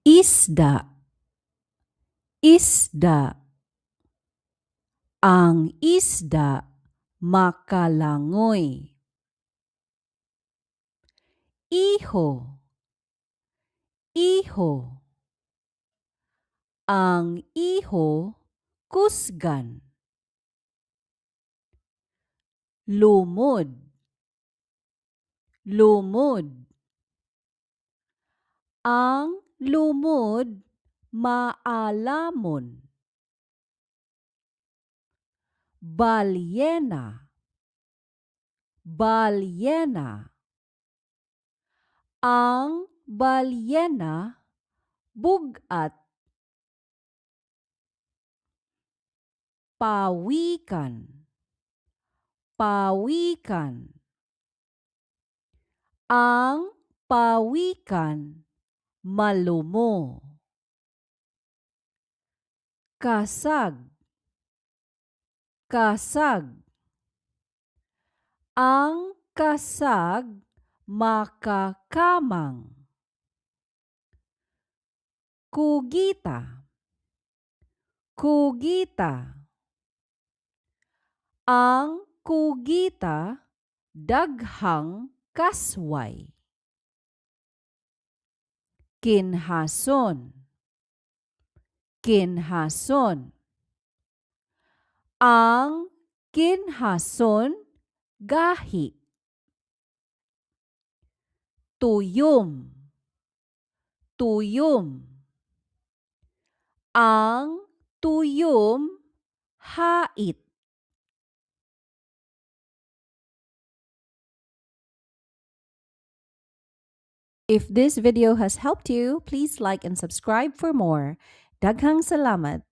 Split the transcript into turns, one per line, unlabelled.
Isda, isda. Ang isda makalangoy. Iho, iho. Ang iho kusgan. Lumod, lumod. Ang lumod maalamon. Balyena, balyena. Ang balyena bugat. Pawikan, pawikan. Ang pawikan malumo. Kasag, kasag. Ang kasag makakamang. Kugita, kugita. Ang kugita daghang kasway. Kinhason, kinhason. Ang kinhason gahi. Tuyom, tuyom. Ang tuyom hait. If this video has helped you, please like and subscribe for more. Daghang salamat.